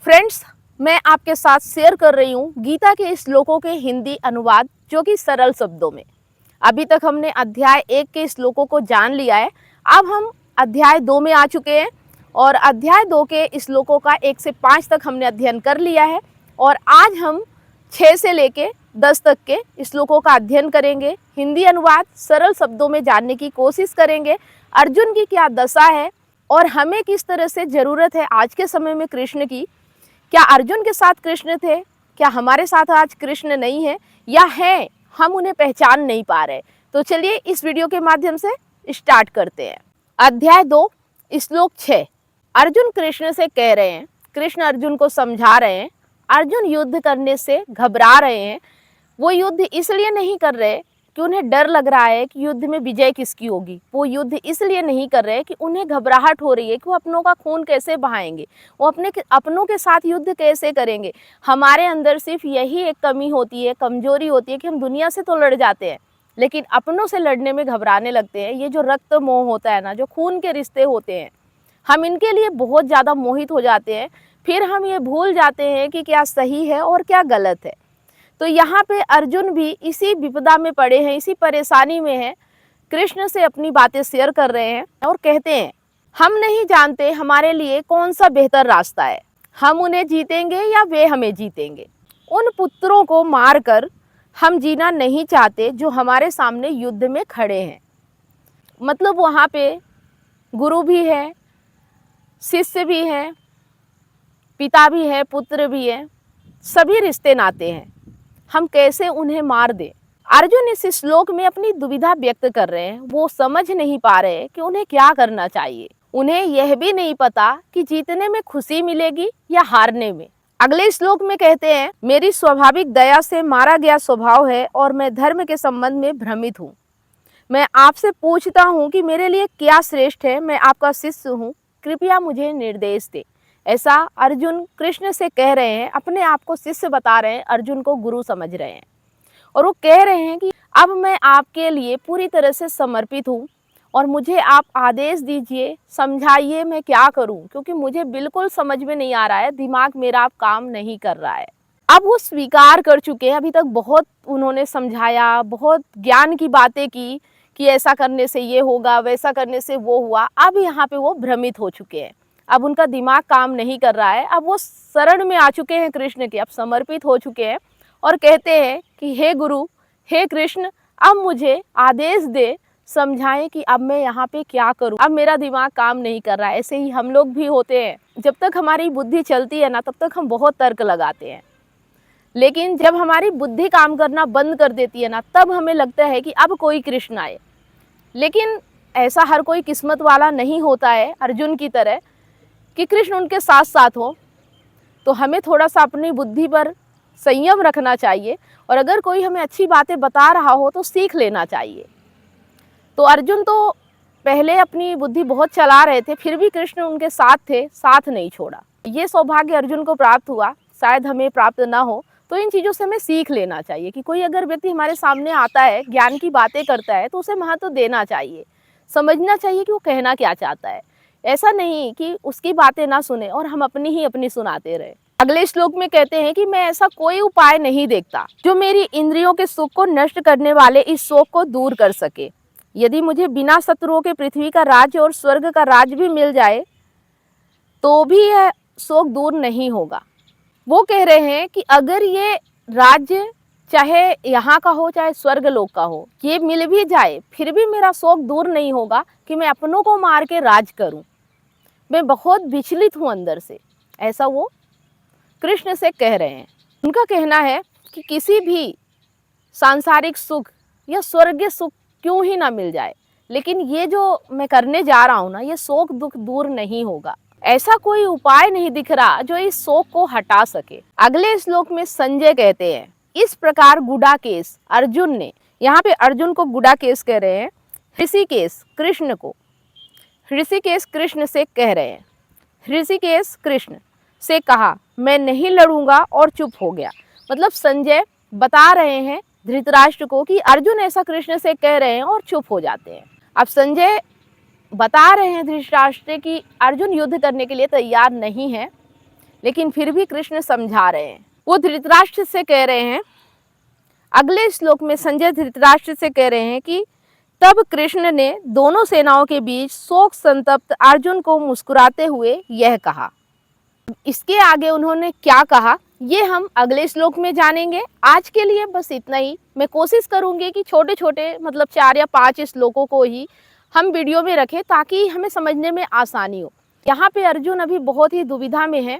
Friends, मैं आपके साथ शेयर कर रही हूँ गीता के श्लोकों के हिंदी अनुवाद, जो कि सरल शब्दों में। अभी तक हमने अध्याय 1 के श्लोकों को जान लिया है। अब हम अध्याय 2 में आ चुके हैं और अध्याय 2 के श्लोकों का 1 से 5 तक हमने अध्ययन कर लिया है और आज हम 6 से लेके 10 तक के श्लोकों का अध्ययन करेंगे। हिंदी अनुवाद सरल शब्दों में जानने की कोशिश करेंगे। अर्जुन की क्या दशा है और हमें किस तरह से ज़रूरत है आज के समय में कृष्ण की। क्या अर्जुन के साथ कृष्ण थे? क्या हमारे साथ आज कृष्ण नहीं है या हैं, हम उन्हें पहचान नहीं पा रहे? तो चलिए इस वीडियो के माध्यम से स्टार्ट करते हैं। अध्याय 2 श्लोक 6। अर्जुन कृष्ण से कह रहे हैं, कृष्ण अर्जुन को समझा रहे हैं, अर्जुन युद्ध करने से घबरा रहे हैं। वो युद्ध इसलिए नहीं कर रहे कि उन्हें डर लग रहा है कि युद्ध में विजय किसकी होगी। वो युद्ध इसलिए नहीं कर रहे कि उन्हें घबराहट हो रही है कि वो अपनों का खून कैसे बहाएंगे, वो अपनों के साथ युद्ध कैसे करेंगे। हमारे अंदर सिर्फ यही एक कमी होती है, कमजोरी होती है कि हम दुनिया से तो लड़ जाते हैं लेकिन अपनों से लड़ने में घबराने लगते हैं। ये जो रक्त मोह होता है ना, जो खून के रिश्ते होते हैं, हम इनके लिए बहुत ज़्यादा मोहित हो जाते हैं। फिर हम ये भूल जाते हैं कि क्या सही है और क्या गलत है। तो यहाँ पे अर्जुन भी इसी विपदा में पड़े हैं, इसी परेशानी में हैं। कृष्ण से अपनी बातें शेयर कर रहे हैं और कहते हैं, हम नहीं जानते हमारे लिए कौन सा बेहतर रास्ता है। हम उन्हें जीतेंगे या वे हमें जीतेंगे। उन पुत्रों को मारकर हम जीना नहीं चाहते जो हमारे सामने युद्ध में खड़े हैं। मतलब वहाँ पे गुरु भी है, शिष्य भी है, पिता भी है, पुत्र भी है, सभी रिश्ते नाते हैं। हम कैसे उन्हें मार दें? अर्जुन इस श्लोक में अपनी दुविधा व्यक्त कर रहे हैं। वो समझ नहीं पा रहे कि उन्हें क्या करना चाहिए। उन्हें यह भी नहीं पता कि जीतने में खुशी मिलेगी या हारने में। अगले श्लोक में कहते हैं, मेरी स्वाभाविक दया से मारा गया स्वभाव है और मैं धर्म के संबंध में भ्रमित हूँ। मैं आपसे पूछता हूँ कि मेरे लिए क्या श्रेष्ठ है। मैं आपका शिष्य हूँ, कृपया मुझे निर्देश दे। ऐसा अर्जुन कृष्ण से कह रहे हैं, अपने आप को शिष्य बता रहे हैं, अर्जुन को गुरु समझ रहे हैं और वो कह रहे हैं कि अब मैं आपके लिए पूरी तरह से समर्पित हूँ और मुझे आप आदेश दीजिए, समझाइए मैं क्या करूँ, क्योंकि मुझे बिल्कुल समझ में नहीं आ रहा है, दिमाग मेरा अब काम नहीं कर रहा है। अब वो स्वीकार कर चुके हैं। अभी तक बहुत उन्होंने समझाया, बहुत ज्ञान की बातें की कि ऐसा करने से ये होगा, वैसा करने से वो हुआ। अब यहाँ पे वो भ्रमित हो चुके हैं। अब उनका दिमाग काम नहीं कर रहा है। अब वो शरण में आ चुके हैं कृष्ण के, अब समर्पित हो चुके हैं और कहते हैं कि हे गुरु, हे कृष्ण, अब मुझे आदेश दे, समझाएं कि अब मैं यहाँ पे क्या करूँ। अब मेरा दिमाग काम नहीं कर रहा है। ऐसे ही हम लोग भी होते हैं। जब तक हमारी बुद्धि चलती है ना, तब तक हम बहुत तर्क लगाते हैं, लेकिन जब हमारी बुद्धि काम करना बंद कर देती है ना, तब हमें लगता है कि अब कोई कृष्ण आए। लेकिन ऐसा हर कोई किस्मत वाला नहीं होता है अर्जुन की तरह कि कृष्ण उनके साथ साथ हो। तो हमें थोड़ा सा अपनी बुद्धि पर संयम रखना चाहिए और अगर कोई हमें अच्छी बातें बता रहा हो तो सीख लेना चाहिए। तो अर्जुन तो पहले अपनी बुद्धि बहुत चला रहे थे, फिर भी कृष्ण उनके साथ थे, साथ नहीं छोड़ा। ये सौभाग्य अर्जुन को प्राप्त हुआ, शायद हमें प्राप्त ना हो। तो इन चीज़ों से हमें सीख लेना चाहिए कि कोई अगर व्यक्ति हमारे सामने आता है, ज्ञान की बातें करता है, तो उसे महत्व देना चाहिए, समझना चाहिए कि वो कहना क्या चाहता है। ऐसा नहीं कि उसकी बातें ना सुने और हम अपनी सुनाते रहे। अगले श्लोक में कहते हैं कि मैं ऐसा कोई उपाय नहीं देखता जो मेरी इंद्रियों के सुख को नष्ट करने वाले इस शोक को दूर कर सके। यदि मुझे बिना शत्रुओं के पृथ्वी का राज्य और स्वर्ग का राज्य भी मिल जाए तो भी यह शोक दूर नहीं होगा। वो कह रहे हैं कि अगर ये राज्य चाहे यहाँ का हो चाहे स्वर्ग लोक का हो, ये मिल भी जाए फिर भी मेरा शोक दूर नहीं होगा कि मैं अपनों को मार के राज करूं। मैं बहुत विचलित हूँ अंदर से। ऐसा वो कृष्ण से कह रहे हैं। उनका कहना है कि किसी भी सांसारिक सुख या स्वर्गीय सुख क्यों ही ना मिल जाए, लेकिन ये जो मैं करने जा रहा हूँ ना, ये शोक दुख दूर नहीं होगा। ऐसा कोई उपाय नहीं दिख रहा जो इस शोक को हटा सके। अगले श्लोक में संजय कहते हैं, इस प्रकार गुडाकेश अर्जुन ने, यहाँ पे अर्जुन को गुडाकेश कह रहे हैं, ऋषिकेश कृष्ण को, ऋषिकेश कृष्ण से कह रहे हैं, ऋषिकेश कृष्ण से कहा मैं नहीं लड़ूंगा और चुप हो गया। मतलब संजय बता रहे हैं धृतराष्ट्र को कि अर्जुन ऐसा कृष्ण से कह रहे हैं और चुप हो जाते हैं। अब संजय बता रहे हैं धृतराष्ट्र कि अर्जुन युद्ध करने के लिए तैयार नहीं है, लेकिन फिर भी कृष्ण समझा रहे हैं। वो धृतराष्ट्र से कह रहे हैं, अगले श्लोक में संजय धृतराष्ट्र से कह रहे हैं कि तब कृष्ण ने दोनों सेनाओं के बीच शोक संतप्त अर्जुन को मुस्कुराते हुए यह कहा। इसके आगे उन्होंने क्या कहा ये हम अगले श्लोक में जानेंगे। आज के लिए बस इतना ही। मैं कोशिश करूंगी कि छोटे छोटे मतलब 4 या 5 श्लोकों को ही हम वीडियो में रखें ताकि हमें समझने में आसानी हो। यहाँ पे अर्जुन अभी बहुत ही दुविधा में है,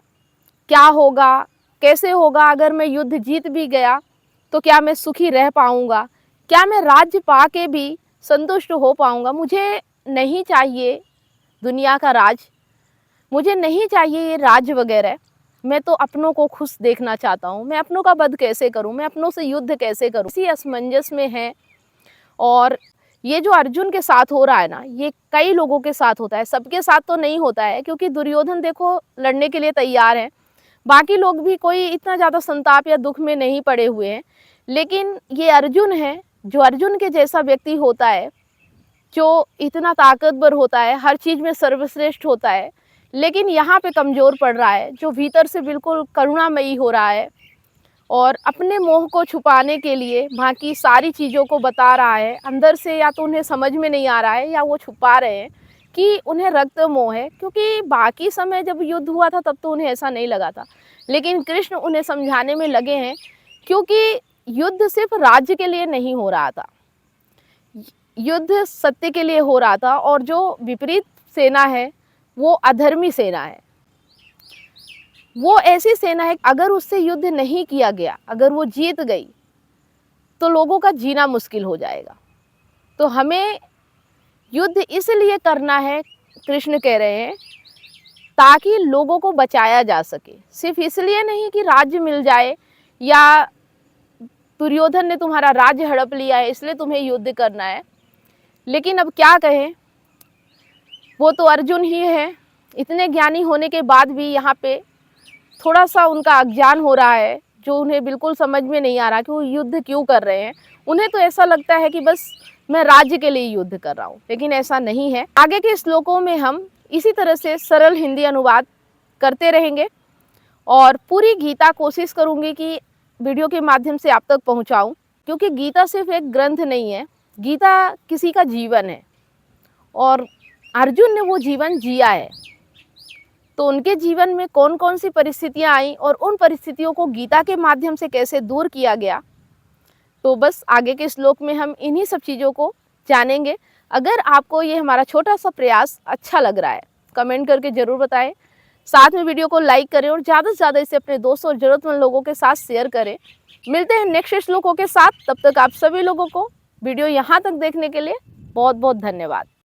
क्या होगा, कैसे होगा, अगर मैं युद्ध जीत भी गया तो क्या मैं सुखी रह पाऊंगा, क्या मैं राज्य पा के भी संतुष्ट हो पाऊंगा। मुझे नहीं चाहिए दुनिया का राज, मुझे नहीं चाहिए ये राज्य वगैरह, मैं तो अपनों को खुश देखना चाहता हूँ। मैं अपनों का वध कैसे करूँ, मैं अपनों से युद्ध कैसे करूँ, इसी असमंजस में है। और ये जो अर्जुन के साथ हो रहा है ना, ये कई लोगों के साथ होता है, सबके साथ तो नहीं होता है, क्योंकि दुर्योधन देखो लड़ने के लिए तैयार है, बाकी लोग भी कोई इतना ज़्यादा संताप या दुख में नहीं पड़े हुए हैं। लेकिन ये अर्जुन है, जो अर्जुन के जैसा व्यक्ति होता है, जो इतना ताकतवर होता है, हर चीज़ में सर्वश्रेष्ठ होता है, लेकिन यहाँ पे कमज़ोर पड़ रहा है, जो भीतर से बिल्कुल करुणामयी हो रहा है और अपने मोह को छुपाने के लिए बाकी सारी चीज़ों को बता रहा है। अंदर से या तो उन्हें समझ में नहीं आ रहा है या वो छुपा रहे हैं कि उन्हें रक्त मोह है, क्योंकि बाकी समय जब युद्ध हुआ था तब तो उन्हें ऐसा नहीं लगा था, लेकिन कृष्ण उन्हें समझाने में लगे हैं, क्योंकि युद्ध सिर्फ राज्य के लिए नहीं हो रहा था, युद्ध सत्य के लिए हो रहा था। और जो विपरीत सेना है वो अधर्मी सेना है, वो ऐसी सेना है अगर उससे युद्ध नहीं किया गया, अगर वो जीत गई तो लोगों का जीना मुश्किल हो जाएगा। तो हमें युद्ध इसलिए करना है, कृष्ण कह रहे हैं, ताकि लोगों को बचाया जा सके। सिर्फ इसलिए नहीं कि राज्य मिल जाए या दुर्योधन ने तुम्हारा राज्य हड़प लिया है इसलिए तुम्हें युद्ध करना है। लेकिन अब क्या कहें, वो तो अर्जुन ही है, इतने ज्ञानी होने के बाद भी यहाँ पे थोड़ा सा उनका अज्ञान हो रहा है, जो उन्हें बिल्कुल समझ में नहीं आ रहा कि वो युद्ध क्यों कर रहे हैं। उन्हें तो ऐसा लगता है कि बस मैं राज्य के लिए युद्ध कर रहा हूँ, लेकिन ऐसा नहीं है। आगे के श्लोकों में हम इसी तरह से सरल हिंदी अनुवाद करते रहेंगे और पूरी गीता कोशिश करूँगी कि वीडियो के माध्यम से आप तक पहुँचाऊँ, क्योंकि गीता सिर्फ एक ग्रंथ नहीं है, गीता किसी का जीवन है और अर्जुन ने वो जीवन जिया है। तो उनके जीवन में कौन कौन सी परिस्थितियां आई और उन परिस्थितियों को गीता के माध्यम से कैसे दूर किया गया, तो बस आगे के श्लोक में हम इन्हीं सब चीज़ों को जानेंगे। अगर आपको ये हमारा छोटा सा प्रयास अच्छा लग रहा है, कमेंट करके ज़रूर बताएं, साथ में वीडियो को लाइक करें और ज़्यादा से ज़्यादा इसे अपने दोस्तों और ज़रूरतमंद लोगों के साथ शेयर करें। मिलते हैं नेक्स्ट श्लोकों के साथ, तब तक आप सभी लोगों को वीडियो यहाँ तक देखने के लिए बहुत बहुत धन्यवाद।